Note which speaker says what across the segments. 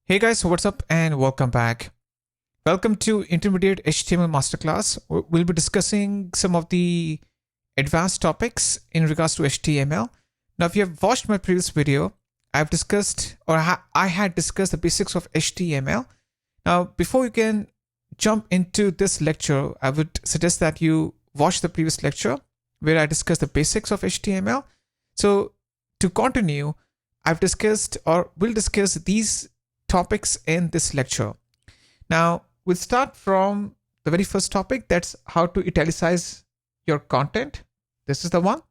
Speaker 1: Hey guys, what's up and welcome back. Welcome to Intermediate HTML Masterclass. We'll be discussing some of the advanced topics in regards to HTML. Now, if you have watched my previous video, I've discussed I had discussed the basics of HTML. Now, before you can jump into this lecture, I would suggest that you watch the previous lecture where I discussed the basics of HTML. So to continue, I've discussed or will discuss these topics in this lecture. Now, we'll start from the very first topic, that's how to italicize your content. This is the one.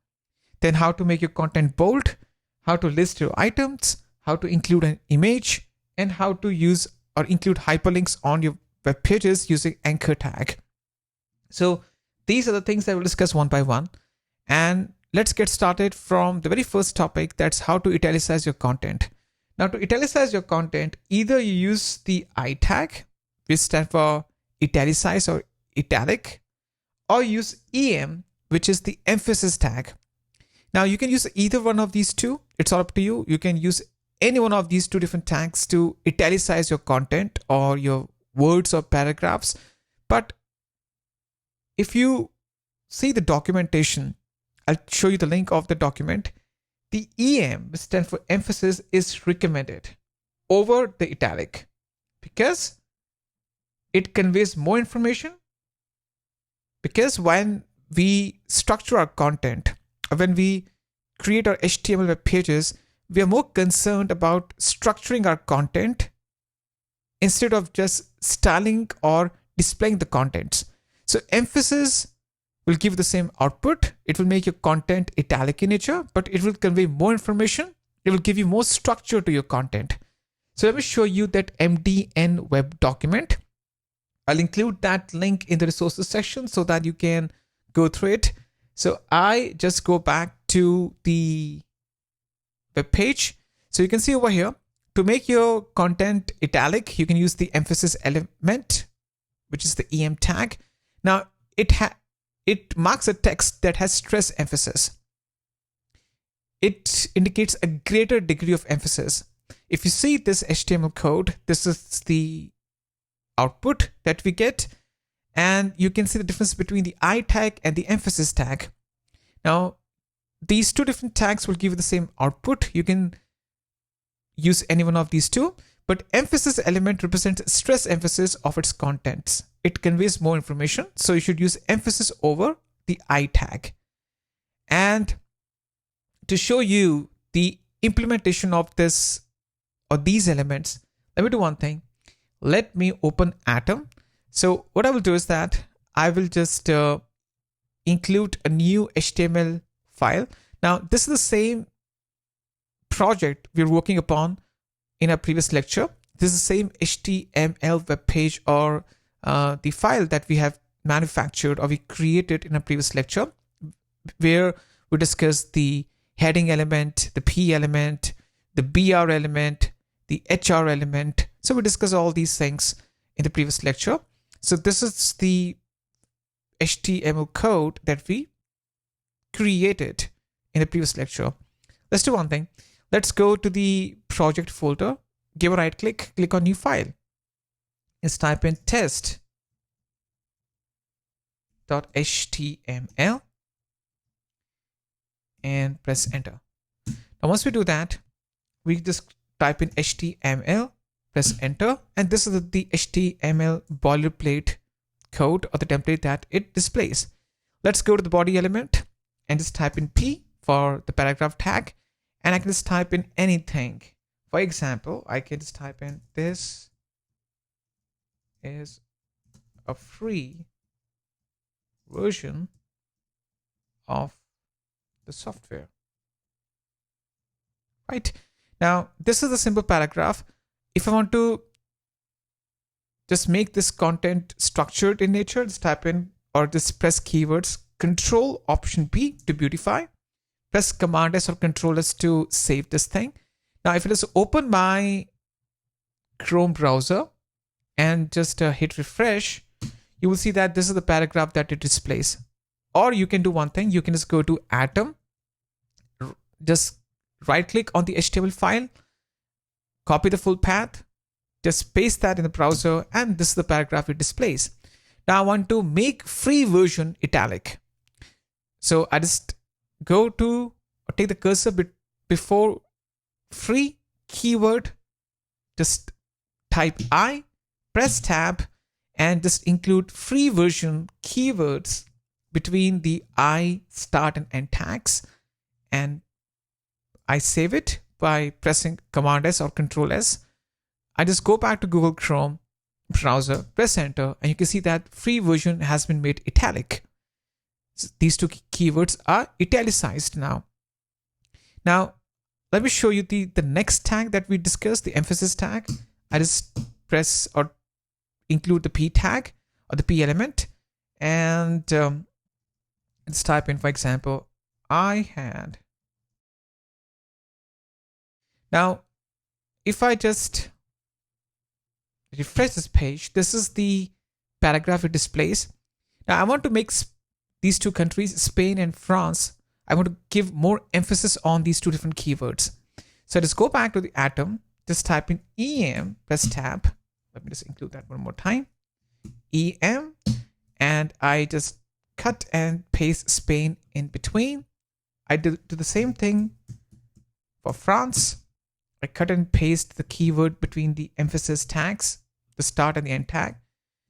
Speaker 1: Then how to make your content bold, how to list your items, how to include an image, and how to use or include hyperlinks on your web pages using anchor tag. So these are the things that we'll discuss one by one. And let's get started from the very first topic, that's how to italicize your content. Now, to italicize your content, either you use the I tag, which stands for italicize or italic, or use EM, which is the emphasis tag. Now, you can use either one of these two. It's all up to you. You can use any one of these two different tags to italicize your content or your words or paragraphs. But if you see the documentation, I'll show you the link of the document. The EM, which stands for emphasis, is recommended over the italic because it conveys more information. Because when we structure our content, or when we create our HTML web pages, we are more concerned about structuring our content instead of just styling or displaying the contents. So emphasis will give the same output. It will make your content italic in nature, but it will convey more information. It will give you more structure to your content. So let me show you that MDN web document. I'll include that link in the resources section so that you can go through it. So I just go back to the web page. So you can see over here, to make your content italic, you can use the emphasis element, which is the EM tag. Now, it marks a text that has stress emphasis. It indicates a greater degree of emphasis. If you see this HTML code, this is the output that we get. And you can see the difference between the I tag and the emphasis tag. Now, these two different tags will give you the same output. You can use any one of these two, but emphasis element represents stress emphasis of its contents. It conveys more information, so you should use emphasis over the I tag. And to show you the implementation of this or these elements, let me do one thing. Let me open Atom. So what I will do is that I will just include a new HTML file. Now, this is the same project we're working upon in our previous lecture. This is the same HTML web page or the file that we have manufactured or we created in a previous lecture, where we discussed the heading element, the P element, the BR element, the HR element. So we discussed all these things in the previous lecture. So this is the HTML code that we created in the previous lecture. Let's do one thing. Let's go to the project folder, give a right click, click on new file. Let's type in test.html and press enter. Now, once we do that, we just type in HTML, press enter, and this is the HTML boilerplate code or the template that it displays. Let's go to the body element and just type in P for the paragraph tag, and I can just type in anything. For example, I can just type in this is a free version of the software. Right. Now, this is a simple paragraph. If I want to just make this content structured in nature, just type in or just press keywords Control Option P to beautify. Press Command S or Control S to save this thing. Now, if I just open my Chrome browser and just hit refresh, you will see that this is the paragraph that it displays. Or you can do one thing. You can just go to Atom, just right click on the HTML file, copy the full path, just paste that in the browser, and this is the paragraph it displays. Now I want to make free version italic. So I just go to, or take the cursor before free keyword, just type I, press tab, and just include free version keywords between the I, start, and end tags. And I save it by pressing Command S or Control S. I just go back to Google Chrome browser, press enter, and you can see that free version has been made italic. So these two keywords are italicized now. Now, let me show you the next tag that we discussed, the emphasis tag. I just press or include the P tag or the P element, and let's type in, for example, I had. Now, if I just refresh this page, this is the paragraph it displays. Now, I want to make these two countries, Spain and France, I want to give more emphasis on these two different keywords. So just go back to the atom, just type in EM, press tab. Let me just include that one more time. EM, and I just cut and paste Spain in between. I do the same thing for France. I cut and paste the keyword between the emphasis tags, the start and the end tag.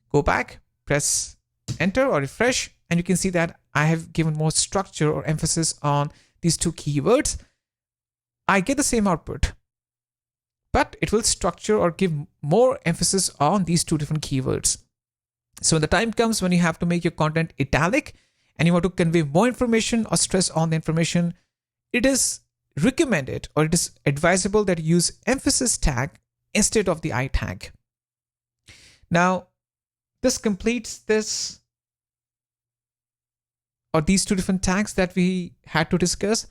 Speaker 1: Go back, press enter or refresh, and you can see that I have given more structure or emphasis on these two keywords. I get the same output, but it will structure or give more emphasis on these two different keywords. So when the time comes when you have to make your content italic and you want to convey more information or stress on the information, it is recommended or it is advisable that you use emphasis tag instead of the I tag. Now, this completes this or these two different tags that we had to discuss.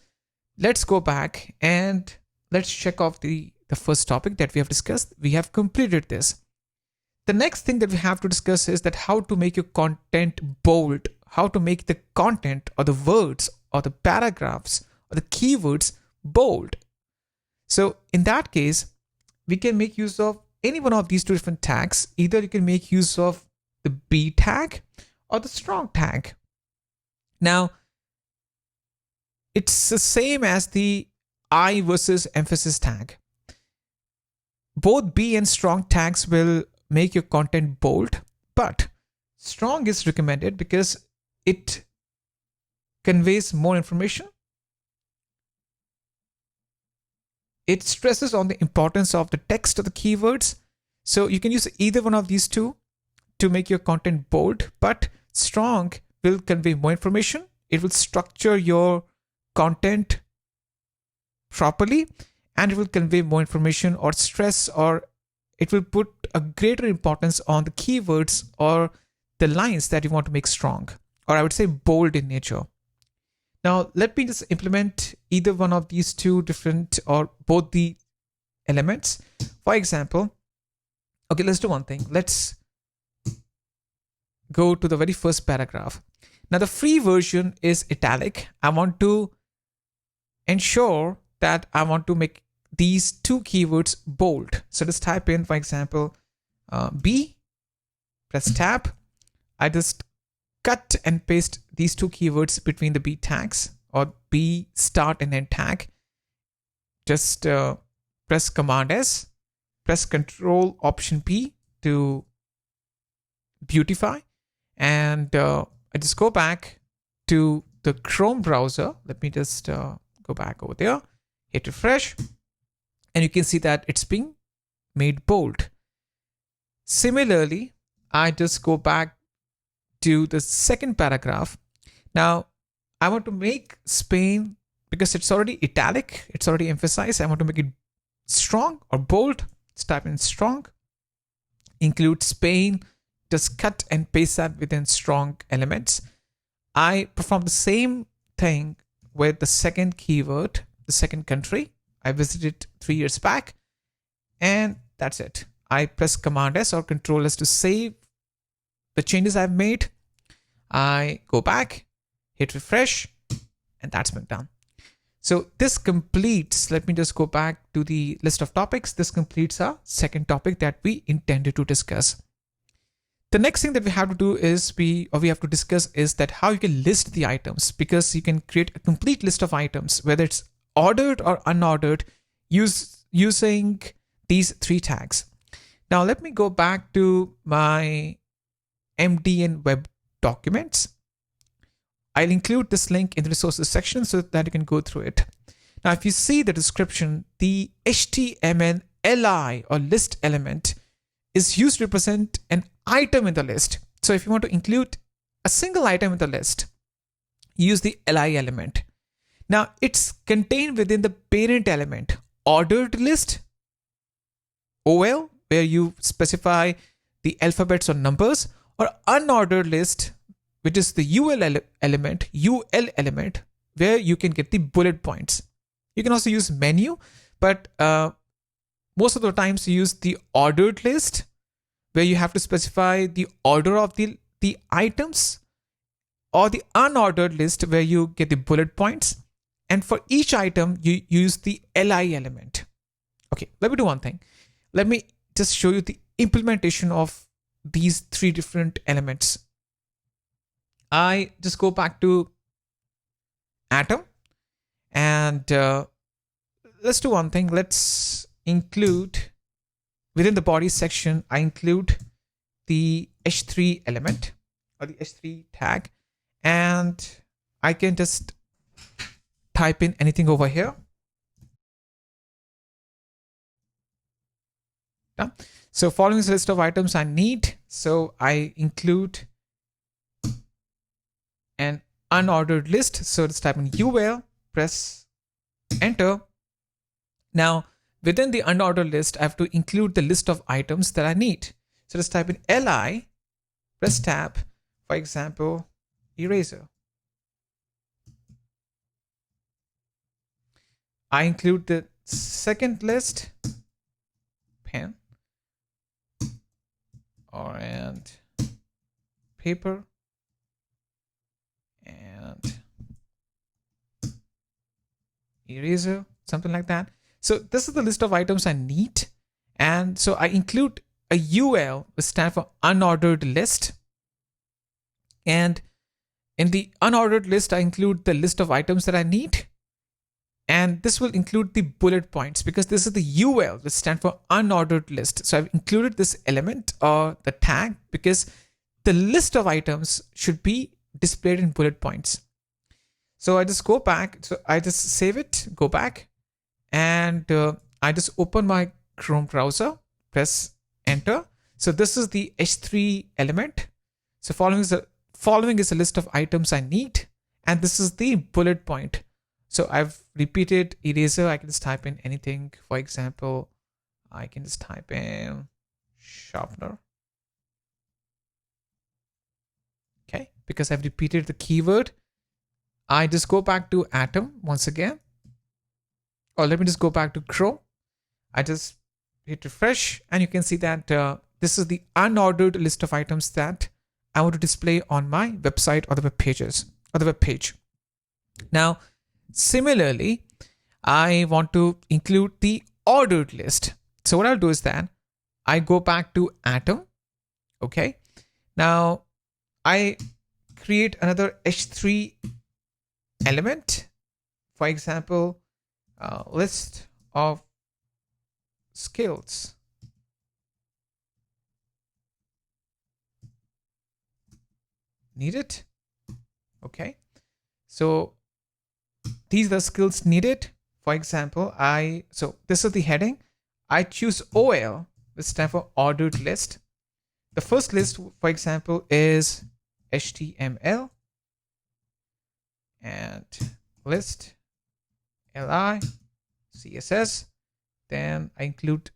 Speaker 1: Let's go back and let's check off the first topic that we have discussed. We have completed this. The next thing that we have to discuss is that how to make your content bold, how to make the content or the words or the paragraphs or the keywords bold. So in that case, we can make use of any one of these two different tags. Either you can make use of the B tag or the strong tag. Now, it's the same as the I versus emphasis tag. Both B and strong tags will make your content bold, but strong is recommended because it conveys more information. It stresses on the importance of the text of the keywords. So you can use either one of these two to make your content bold, but strong will convey more information. It will structure your content properly, and it will convey more information or stress, or it will put a greater importance on the keywords or the lines that you want to make strong, or I would say bold in nature. Now, let me just implement either one of these two different or both the elements. For example, okay, let's do one thing. Let's go to the very first paragraph. Now, the free version is italic. I want to ensure that I want to make these two keywords bold. So just type in, for example, B, press tab. I just cut and paste these two keywords between the B tags or B start and end tag. Just press Command S, press Control Option P to beautify, and I just go back to the Chrome browser. Let me just go back over there, hit refresh, and you can see that it's being made bold. Similarly, I just go back to the second paragraph. Now, I want to make Spain, because it's already italic, it's already emphasized, I want to make it strong or bold. Let's type in strong, include Spain, just cut and paste that within strong elements. I perform the same thing with the second keyword, the second country. I visited 3 years back, and that's it. I press Command S or Control S to save the changes I've made. I go back, hit refresh, and that's been done. So this completes, let me just go back to the list of topics. This completes our second topic that we intended to discuss. The next thing that we have to do is we have to discuss is that how you can list the items, because you can create a complete list of items, whether it's ordered or unordered, using these three tags. Now let me go back to my MDN web documents. I'll include this link in the resources section so that you can go through it. Now, if you see the description, the HTML li or list element is used to represent an item in the list. So if you want to include a single item in the list, use the li element. Now it's contained within the parent element, ordered list, OL, where you specify the alphabets or numbers, or unordered list, which is the UL element, where you can get the bullet points. You can also use menu, but most of the times you use the ordered list, where you have to specify the order of the items, or the unordered list, where you get the bullet points. And for each item, you use the li element. Okay, let me do one thing. Let me just show you the implementation of these three different elements. I just go back to Atom, and let's do one thing. Let's include within the body section, I include the h3 element or the h3 tag, and I can just type in anything over here. Yeah. So following is a list of items I need. So I include an unordered list. So let's type in UL, press enter. Now within the unordered list, I have to include the list of items that I need. So let's type in li, press tab, for example, eraser. I include the second list, pen, and paper, and eraser, something like that. So this is the list of items I need. And so I include a UL, which stands for unordered list. And in the unordered list, I include the list of items that I need. And this will include the bullet points, because this is the UL, which stands for unordered list. So I've included this element or the tag because the list of items should be displayed in bullet points. So I just go back. So I just save it, go back, and I just open my Chrome browser, press enter. So this is the h3 element. So following is a list of items I need, and this is the bullet point. So I've repeated eraser. I can just type in anything. For example, I can just type in sharpener. Okay, because I've repeated the keyword. I just go back to Atom once again. Or let me just go back to Chrome. I just hit refresh, and you can see that this is the unordered list of items that I want to display on my website or the web pages or the web page. Now, similarly, I want to include the ordered list. So what I'll do is that I go back to Atom. Okay. Now I create another h3 element. For example, list of skills. Needed. Okay. So these are the skills needed. For example, so this is the heading. I choose OL, which stands for ordered list. The first list, for example, is HTML and list li CSS. Then I include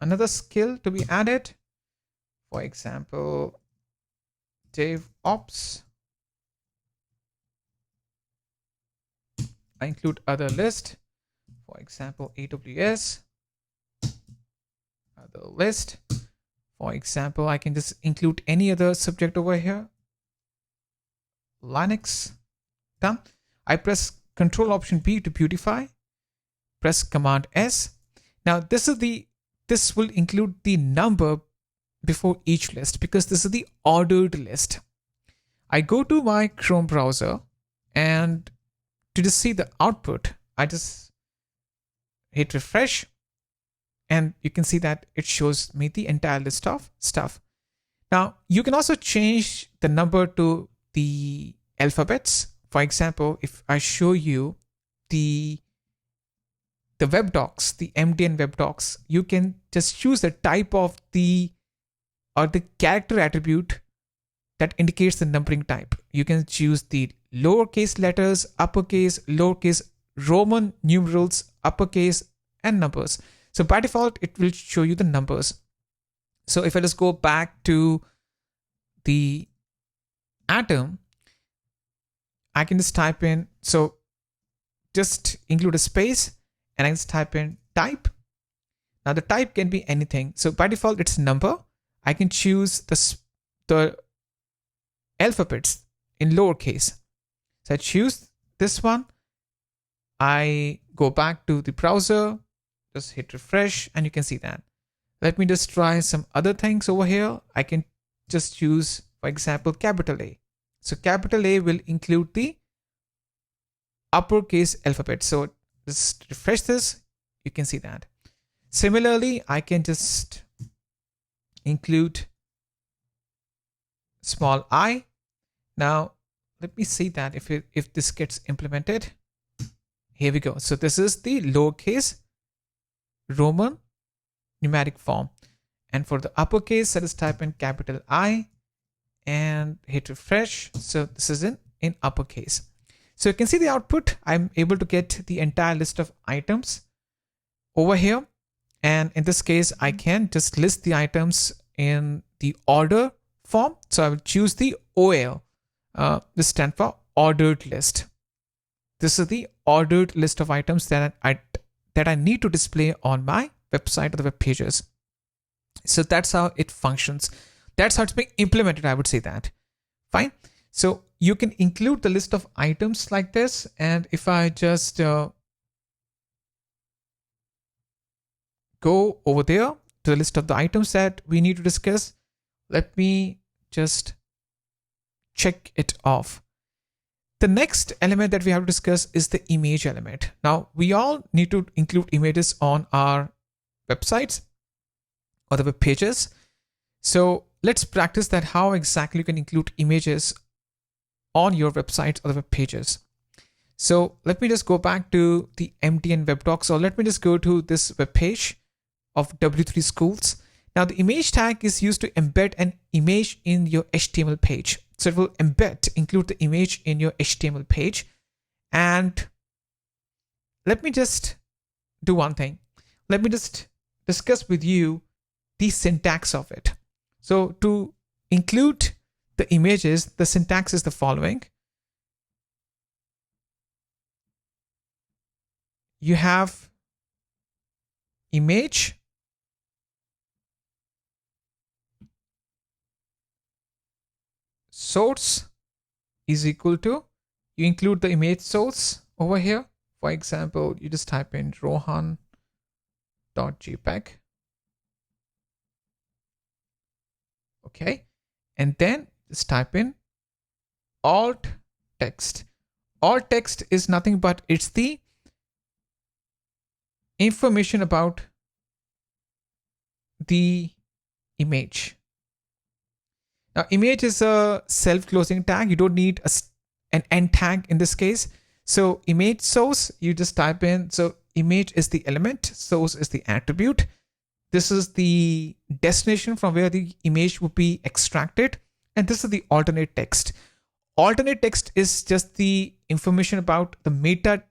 Speaker 1: another skill to be added. For example, DevOps. I include other list. For example, AWS. Other list. For example, I can just include any other subject over here. Linux. Done. I press Control Option B to beautify. Press Command S. Now this will include the number before each list because this is the ordered list. I go to my Chrome browser, and to just see the output, I just hit refresh, and you can see that it shows me the entire list of stuff. Now you can also change the number to the alphabets. For example, if I show you the web docs, the MDN web docs, you can just choose the type of the character attribute that indicates the numbering type. You can choose the lowercase letters, uppercase, lowercase, Roman numerals, uppercase, and numbers. So by default, it will show you the numbers. So if I just go back to the atom, I can just type in, so just include a space, and I just type in type. Now the type can be anything. So by default, it's number. I can choose the alphabets in lowercase. So I choose this one. I go back to the browser, just hit refresh, and you can see that. Let me just try some other things over here. I can just choose, for example, capital A. So capital A will include the uppercase alphabet. So just refresh this, you can see that. Similarly, I can just include small I. Now, let me see that if this gets implemented. Here we go. So this is the lowercase Roman numeric form. And for the uppercase, let us type in capital I and hit refresh. So this is in uppercase. So you can see the output. I'm able to get the entire list of items over here. And in this case, I can just list the items in the order form. So I will choose the OL. This stands for ordered list. This is the ordered list of items that I need to display on my website or the web pages. So that's how it functions. That's how it's being implemented, I would say that. Fine. So you can include the list of items like this. And if I just go over there to the list of the items that we need to discuss, let me just check it off. The next element that we have to discuss is the image element. Now, we all need to include images on our websites or the web pages. So let's practice that, how exactly you can include images on your website or the web pages. So let me just go back to the MDN web docs, or let me just go to this web page of W3 Schools. Now the image tag is used to embed an image in your HTML page. So it will include the image in your HTML page. And let me just do one thing. Let me just discuss with you the syntax of it. So to include the images, the syntax is the following. You have image, source is equal to, you include the image source over here. For example, you just type in rohan.jpg. Okay. And then just type in alt text. Alt text is nothing but it's the information about the image. Now, image is a self-closing tag. You don't need an end tag in this case. So image source, you just type in. So image is the element, source is the attribute. This is the destination from where the image would be extracted. And this is the alternate text. Alternate text is just the information about the meta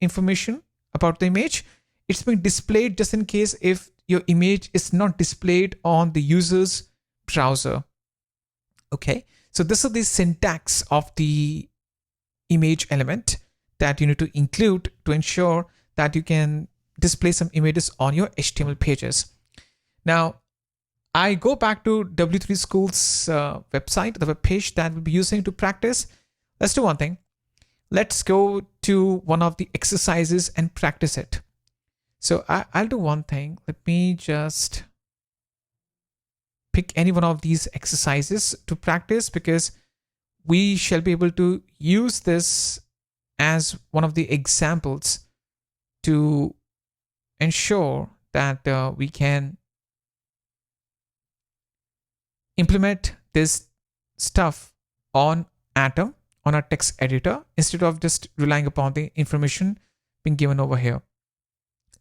Speaker 1: information about the image. It's being displayed just in case if your image is not displayed on the user's browser. Okay, so this is the syntax of the image element that you need to include to ensure that you can display some images on your HTML pages. Now, I go back to W3 Schools website, the web page that we'll be using to practice. Let's do one thing. Let's go to one of the exercises and practice it. So I'll do one thing. Let me just pick any one of these exercises to practice, because we shall be able to use this as one of the examples to ensure that we can implement this stuff on Atom, on our text editor, instead of just relying upon the information being given over here.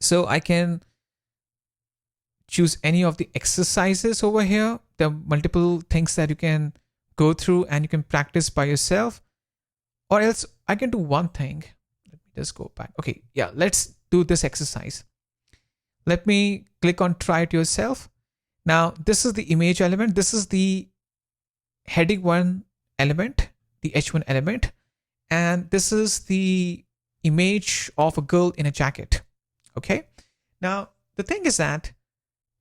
Speaker 1: So I can choose any of the exercises over here. There are multiple things that you can go through and you can practice by yourself. Or else I can do one thing. Let me just go back. Okay, yeah, let's do this exercise. Let me click on try it yourself. Now, this is the image element. This is the heading 1 element, the H1 element. And this is the image of a girl in a jacket. Okay. Now, the thing is that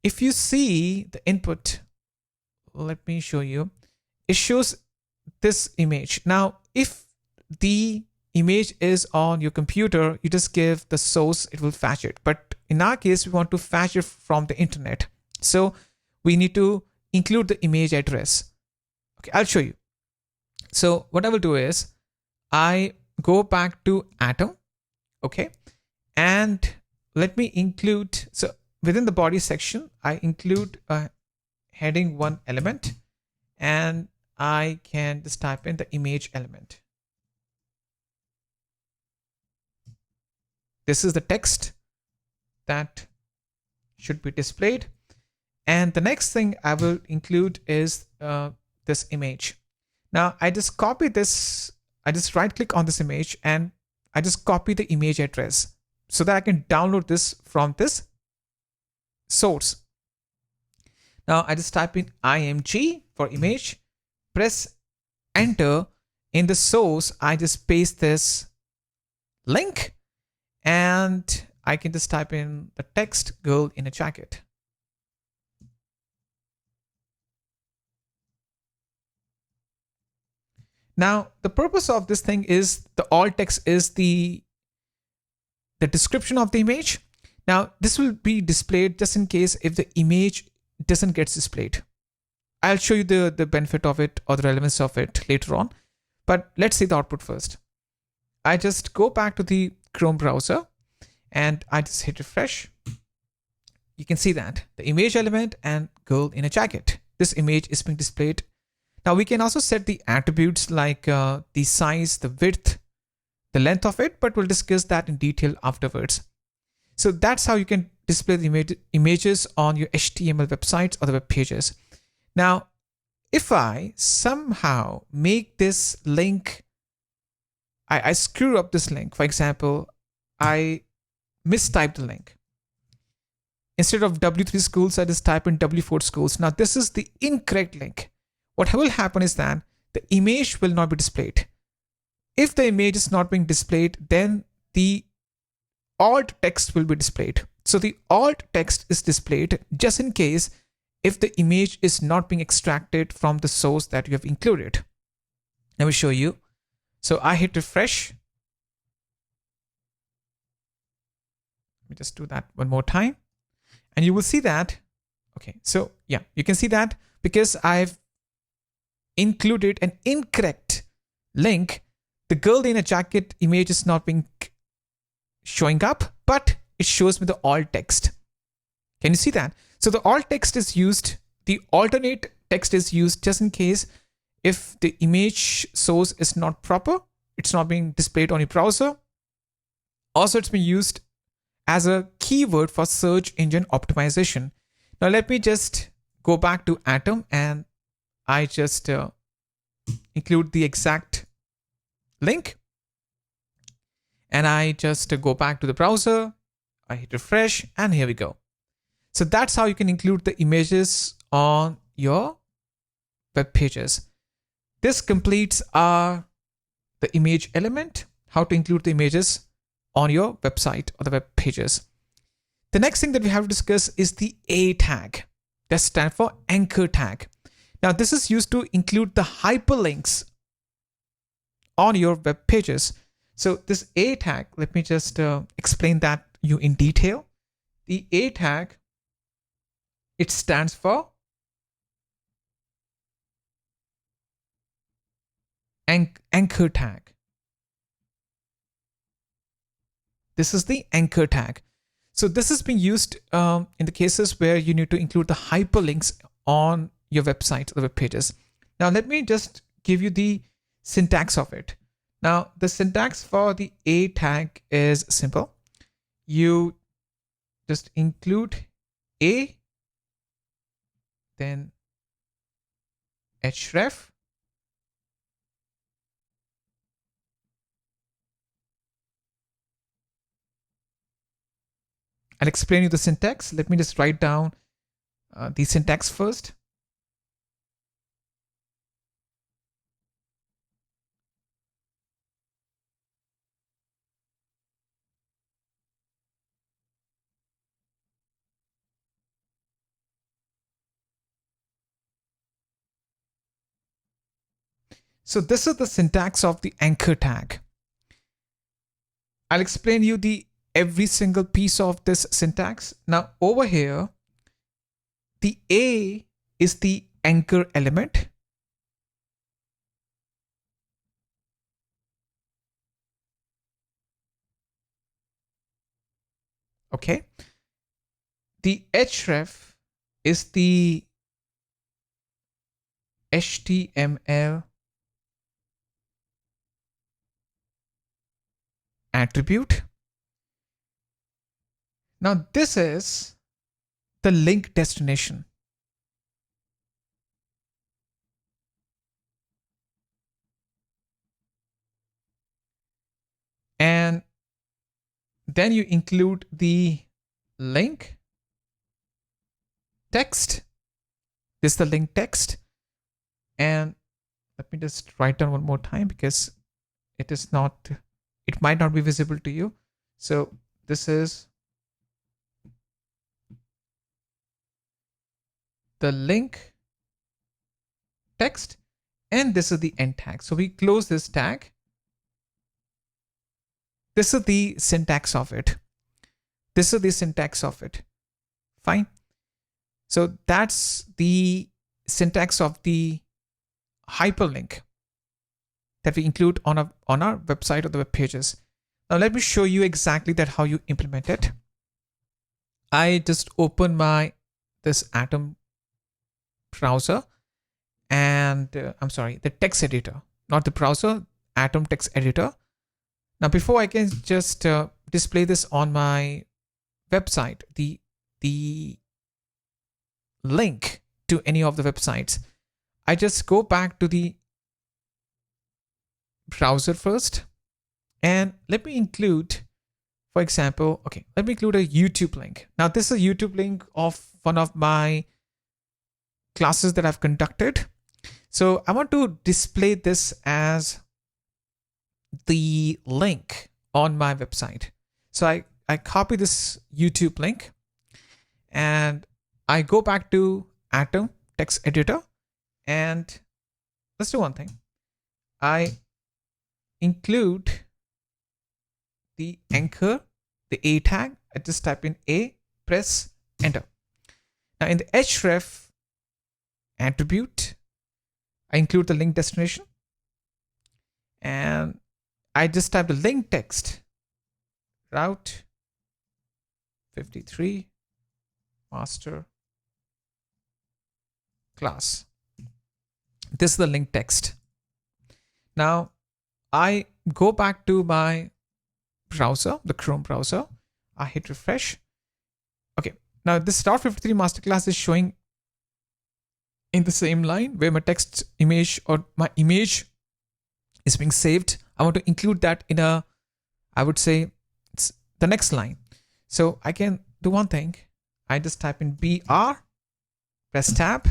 Speaker 1: if you see the input, let me show you. It shows this image. Now, if the image is on your computer, you just give the source, it will fetch it. But in our case, we want to fetch it from the internet. So we need to include the image address. Okay, I'll show you. So what I will do is I go back to Atom. Okay. And let me include, so within the body section, I include a heading 1 element, and I can just type in the image element. This is the text that should be displayed. And the next thing I will include is this image. Now I just copy this, I just right click on this image and I just copy the image address so that I can download this from this source. Now I just type in img for image, press enter. In the source, I just paste this link and I can just type in the text girl in a jacket. Now, the purpose of this thing is the alt text is the description of the image. Now, this will be displayed just in case if the image doesn't get displayed. I'll show you the benefit of it or the relevance of it later on. But let's see the output first. I just go back to the Chrome browser and I just hit refresh. You can see that the image element and girl in a jacket. This image is being displayed. Now we can also set the attributes like the size, the width, the length of it, but we'll discuss that in detail afterwards. So that's how you can display the images on your HTML websites or the web pages. Now, if I somehow make this link, I screw up this link. For example, I mistyped the link. Instead of W3 schools, I just type in W4 schools. Now this is the incorrect link. What will happen is that the image will not be displayed. If the image is not being displayed, then the alt text will be displayed. So the alt text is displayed just in case if the image is not being extracted from the source that you have included. Let me show you. So I hit refresh. Let me just do that one more time. And you will see that, okay, so yeah, you can see that because I've included an incorrect link, the girl in a jacket image is not being showing up, but it shows me the alt text. Can you see that? So the alt text is used, the alternate text is used just in case if the image source is not proper, it's not being displayed on your browser. Also, it's been used as a keyword for search engine optimization. Now let me just go back to Atom and I just include the exact link. And I just go back to the browser. I hit refresh and here we go. So that's how you can include the images on your web pages. This completes the image element, how to include the images on your website or the web pages. The next thing that we have to discuss is the A tag. That stands for anchor tag. Now this is used to include the hyperlinks on your web pages. So this A tag, let me just explain that you in detail. The A tag, it stands for anchor tag. This is the anchor tag. So this is being used in the cases where you need to include the hyperlinks on your website, the web pages. Now, let me just give you the syntax of it. Now, the syntax for the A tag is simple. You just include A, then href, I'll explain you the syntax. Let me just write down the syntax first. So this is the syntax of the anchor tag. I'll explain you the every single piece of this syntax. Now over here, the A is the anchor element. Okay. The href is the HTML attribute. Now this is the link destination. And then you include the link text. This is the link text. And let me just write down one more time because it might not be visible to you. So this is the link text, and this is the end tag. So we close this tag. This is the syntax of it. This is the syntax of it. Fine. So that's the syntax of the hyperlink that we include on our website or the web pages. Now let me show you exactly that how you implement it. I just open this Atom browser and the text editor, not the browser, Atom text editor. Now before I can just display this on my website, the link to any of the websites, I just go back to the browser first, and let me include, for example, let me include a YouTube link. Now this is a YouTube link of one of my classes that I've conducted. So I want to display this as the link on my website. So I copy this YouTube link and I go back to Atom text editor, and let's do one thing. I include the anchor, the A tag. I just type in A, press enter. Now in the href attribute, I include the link destination, and I just type the link text, route 53 master class. This is the link text. Now I go back to my browser, the Chrome browser. I hit refresh. Okay, now this Route 53 masterclass is showing in the same line where my text image or my image is being saved. I want to include that in I would say it's the next line. So I can do one thing. I just type in BR, press tab.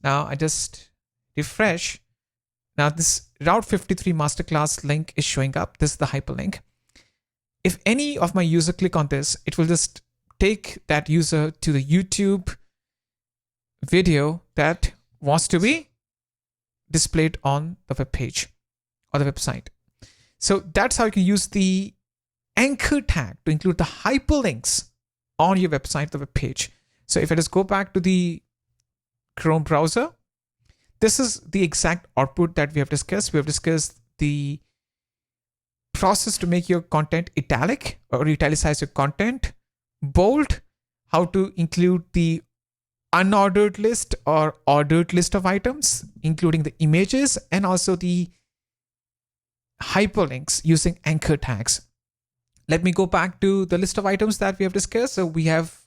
Speaker 1: Now I just refresh. Now this Route 53 masterclass link is showing up. This is the hyperlink. If any of my user click on this, it will just take that user to the YouTube video that wants to be displayed on the web page or the website. So that's how you can use the anchor tag to include the hyperlinks on your website, the web page. So if I just go back to the Chrome browser, this is the exact output that we have discussed. We have discussed the process to make your content italic or italicize your content, bold, how to include the unordered list or ordered list of items, including the images, and also the hyperlinks using anchor tags. Let me go back to the list of items that we have discussed. So we have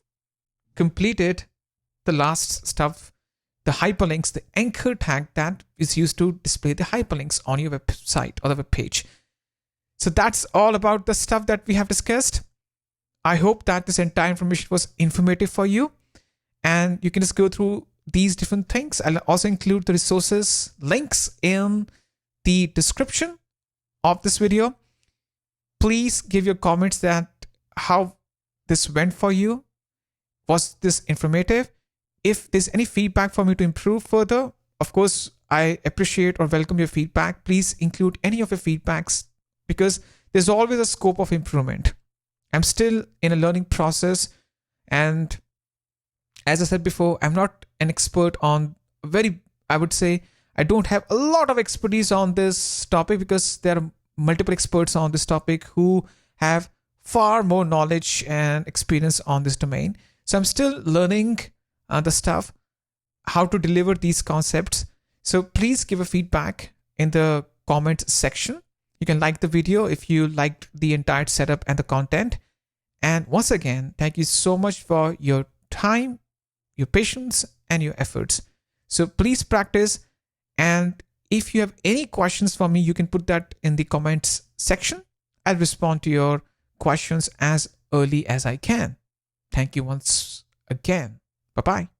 Speaker 1: completed the last stuff, the hyperlinks, the anchor tag that is used to display the hyperlinks on your website or the web page. So that's all about the stuff that we have discussed. I hope that this entire information was informative for you, and you can just go through these different things. I'll also include the resources links in the description of this video. Please give your comments that how this went for you. Was this informative? If there's any feedback for me to improve further, of course, I appreciate or welcome your feedback. Please include any of your feedbacks, because there's always a scope of improvement. I'm still in a learning process, and as I said before, I'm not an expert on I would say I don't have a lot of expertise on this topic, because there are multiple experts on this topic who have far more knowledge and experience on this domain. So I'm still learning the stuff, how to deliver these concepts. So please give a feedback in the comment section. You can like the video if you liked the entire setup and the content. And once again, thank you so much for your time, your patience, and your efforts. So please practice. And if you have any questions for me, you can put that in the comments section. I'll respond to your questions as early as I can. Thank you once again. Bye-bye.